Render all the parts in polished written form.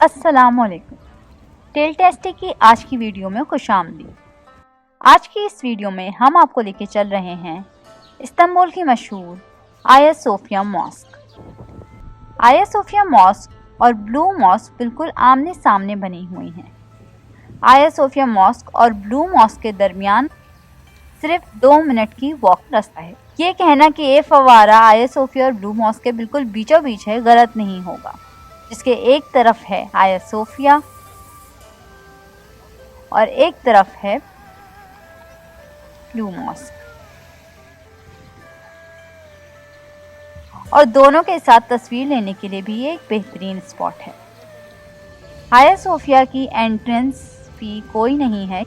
السلام علیکم۔ Tell tasty کی آج کی ویڈیو میں خوش آمدید۔ آج کی اس ویڈیو میں ہم آپ کو لے کے چل رہے ہیں استنبول کی مشہور آیا صوفیہ ماسک۔ آیا صوفیہ ماسک اور بلو ماسک بالکل آمنے سامنے بنی ہوئی ہیں۔ آیا صوفیہ ماسک اور بلو ماسک کے درمیان صرف 2 منٹ کی واک راستہ ہے۔ یہ کہنا کہ یہ فوارہ آیا صوفیہ اور بلو ماسک کے بالکل بیچوں بیچ ہے غلط نہیں ہوگا، جس کے ایک طرف ہے آیا صوفیہ اور ایک طرف ہے بلو ماسک، اور دونوں کے ساتھ تصویر لینے کے لیے بھی یہ ایک بہترین اسپاٹ ہے۔ آیا صوفیہ کی انٹرنس فی کوئی نہیں ہے۔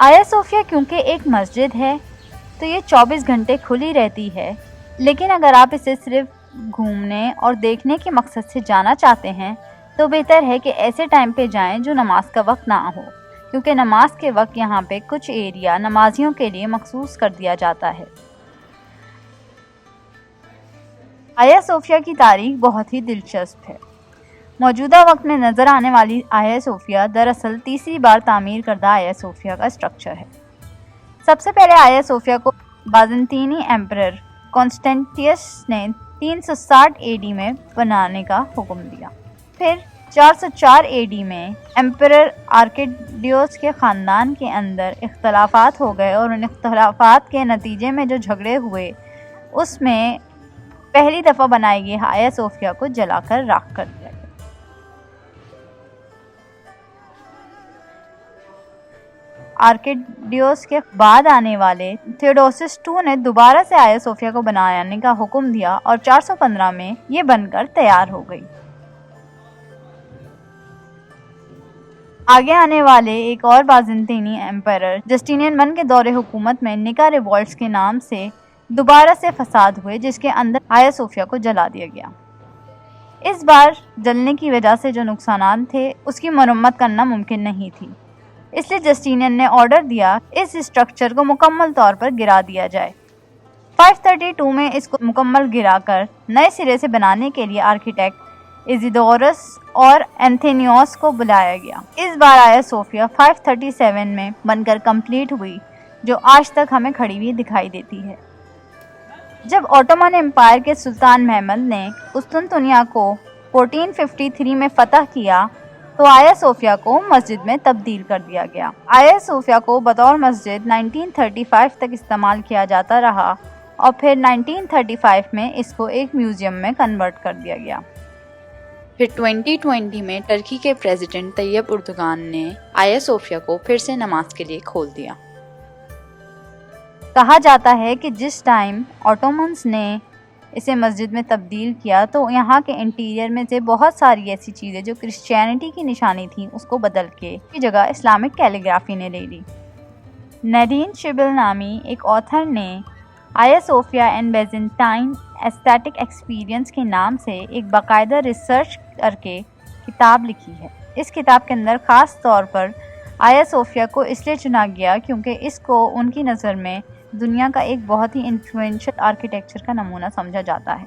آیا صوفیہ کیونکہ ایک مسجد ہے تو یہ 24 گھنٹے کھلی رہتی ہے، لیکن اگر آپ اسے صرف گھومنے اور دیکھنے کے مقصد سے جانا چاہتے ہیں تو بہتر ہے کہ ایسے ٹائم پہ جائیں جو نماز کا وقت نہ ہو، کیونکہ نماز کے وقت یہاں پہ کچھ ایریا نمازیوں کے لیے مخصوص کر دیا جاتا ہے۔ آیا صوفیہ کی تاریخ بہت ہی دلچسپ ہے۔ موجودہ وقت میں نظر آنے والی آیا صوفیہ دراصل تیسری بار تعمیر کردہ آیا صوفیہ کا اسٹرکچر ہے۔ سب سے پہلے آیا صوفیہ کو بازنطینی ایمپرر کانسٹینٹینیس نے 360 اے ڈی میں بنانے کا حکم دیا۔ پھر 404 اے ڈی میں ایمپرر آرکیڈیوس کے خاندان کے اندر اختلافات ہو گئے، اور ان اختلافات کے نتیجے میں جو جھگڑے ہوئے اس میں پہلی دفعہ بنائی گئی آیا صوفیہ کو جلا کر راکھ کر دیا گیا۔ آرکیڈیوس کے بعد آنے والے تھیوڈوسس II نے دوبارہ سے آیا صوفیہ کو بنانے کا حکم دیا، اور 415 میں یہ بن کر تیار ہو گئی۔ آگے آنے والے ایک اور بازنطینی ایمپرر جسٹینین I کے دور حکومت میں نکا ریوولٹس کے نام سے دوبارہ سے فساد ہوئے، جس کے اندر آیا صوفیہ کو جلا دیا گیا۔ اس بار جلنے کی وجہ سے جو نقصانات تھے اس کی مرمت کرنا ممکن نہیں تھی، اس لیے جسٹینین نے آرڈر دیا اس اسٹرکچر کو مکمل طور پر گرا دیا جائے۔ 532 میں اس کو مکمل گرا کر نئے سرے سے بنانے کے لیے آرکیٹیکٹ ایزیدورس اور اینتھینیوس کو بلایا گیا۔ اس بار آیا صوفیہ 537 میں بن کر کمپلیٹ ہوئی، جو آج تک ہمیں کھڑی ہوئی دکھائی دیتی ہے۔ جب اوٹومن امپائر کے سلطان محمد نے قسطنطنیہ کو 1453 میں فتح کیا تو آیا صوفیہ کو مسجد میں تبدیل کر دیا گیا۔ آیا صوفیہ کو بطور مسجد 1935 تک استعمال کیا جاتا رہا، اور پھر 1935 میں اس کو ایک میوزیم میں کنورٹ کر دیا گیا۔ پھر 2020 میں ترکی کے پریزیڈنٹ طیب اردوغان نے آیا صوفیہ کو پھر سے نماز کے لیے کھول دیا۔ کہا جاتا ہے کہ جس ٹائم اوٹومنز نے اسے مسجد میں تبدیل کیا تو یہاں کے انٹیریئر میں سے بہت ساری ایسی چیزیں جو کرسچینٹی کی نشانی تھیں اس کو بدل کے کی جگہ اسلامک کیلیگرافی نے لے لی۔ نڈین شبل نامی ایک آتھر نے آیا صوفیہ اینڈ بیزنٹائن ایسٹیٹک ایکسپیرینس کے نام سے ایک باقاعدہ ریسرچ کر کے کتاب لکھی ہے۔ اس کتاب کے اندر خاص طور پر آیا صوفیہ کو اس لیے چنا گیا کیونکہ اس کو ان کی نظر میں دنیا کا ایک بہت ہی انفلوئنشل آرکیٹیکچر کا نمونہ سمجھا جاتا ہے۔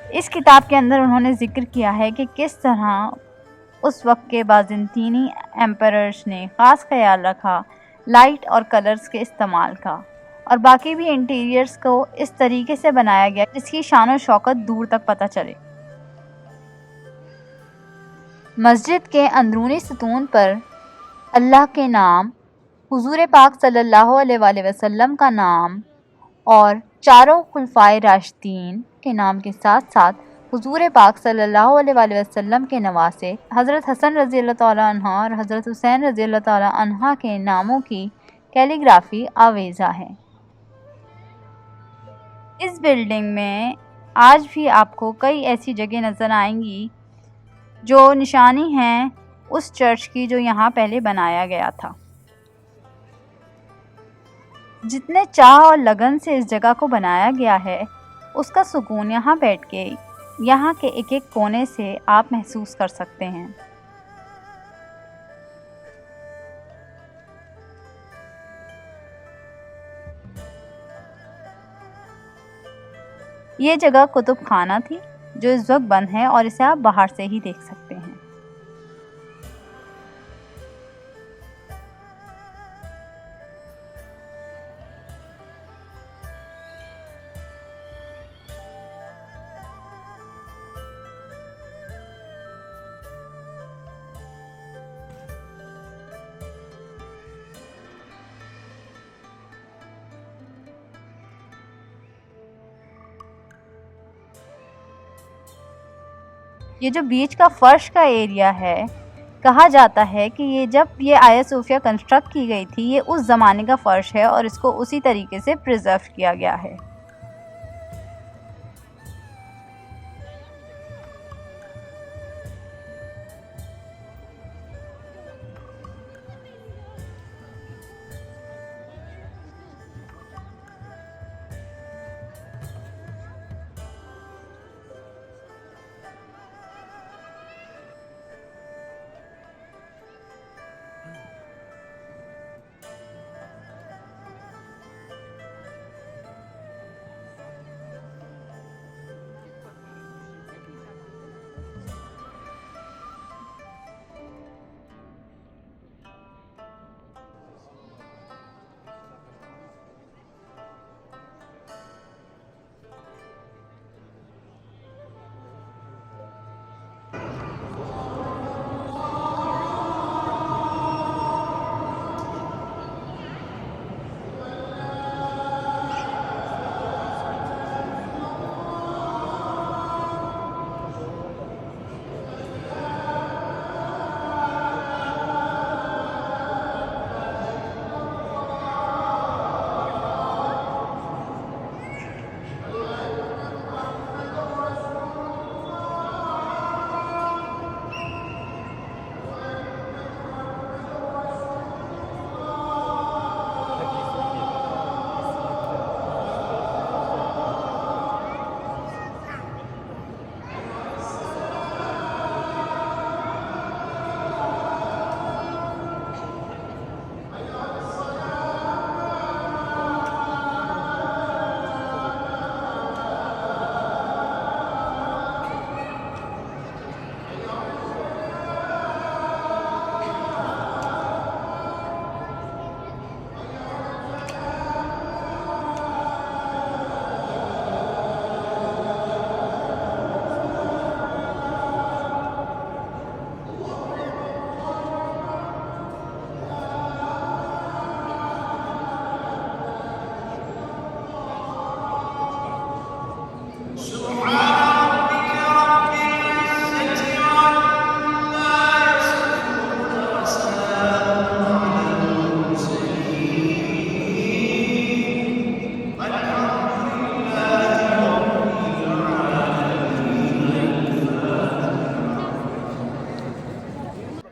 اس کتاب کے اندر انہوں نے ذکر کیا ہے کہ کس طرح اس وقت کے بازنطینی ایمپررز نے خاص خیال رکھا لائٹ اور کلرز کے استعمال کا، اور باقی بھی انٹیریئرز کو اس طریقے سے بنایا گیا جس کی شان و شوکت دور تک پتہ چلے۔ مسجد کے اندرونی ستون پر اللہ کے نام، حضور پاک صلی اللہ علیہ وآلہ وسلم کا نام اور چاروں خلفائے راشدین کے نام کے ساتھ ساتھ حضور پاک صلی اللہ علیہ وآلہ وسلم کے نواسے حضرت حسن رضی اللہ تعالیٰ عنہ اور حضرت حسین رضی اللہ تعالیٰ عنہ کے ناموں کی کیلیگرافی آویزاں ہے۔ اس بلڈنگ میں آج بھی آپ کو کئی ایسی جگہ نظر آئیں گی جو نشانی ہیں اس چرچ کی جو یہاں پہلے بنایا گیا تھا۔ جتنے چاہ اور لگن سے اس جگہ کو بنایا گیا ہے اس کا سکون یہاں بیٹھ کے یہاں کے ایک ایک کونے سے آپ محسوس کر سکتے ہیں۔ یہ جگہ کتب خانہ تھی، جو اس وقت بند ہے اور اسے آپ باہر سے ہی دیکھ سکتے ہیں۔ یہ جو بیچ کا فرش کا ایریا ہے، کہا جاتا ہے کہ جب یہ آیا صوفیہ کنسٹرکٹ کی گئی تھی، یہ اس زمانے کا فرش ہے اور اس کو اسی طریقے سے پریزرو کیا گیا ہے۔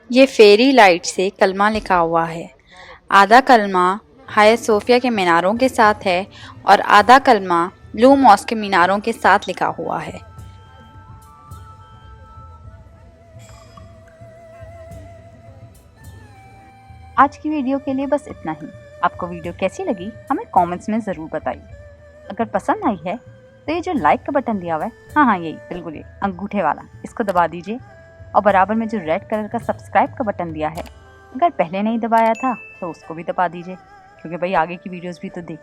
یہ فیری لائٹ سے کلمہ لکھا ہوا ہے۔ آدھا کلمہ ہایا صوفیہ کے میناروں کے ساتھ ہے اور آدھا کلمہ بلو ماسک کے میناروں کے ساتھ لکھا ہوا ہے۔ آج کی ویڈیو کے لیے بس اتنا ہی۔ آپ کو ویڈیو کیسی لگی ہمیں کامنٹس میں ضرور بتائیے۔ اگر پسند آئی ہے تو یہ جو لائک کا بٹن دیا ہوا ہے، ہاں یہی بالکل یہ انگوٹھے والا، اس کو دبا دیجئے، اور برابر میں جو ریڈ کلر کا سبسکرائب کا بٹن دیا ہے، اگر پہلے نہیں دبایا تھا تو اس کو بھی دبا دیجئے، کیونکہ بھائی آگے کی ویڈیوز بھی تو دیکھ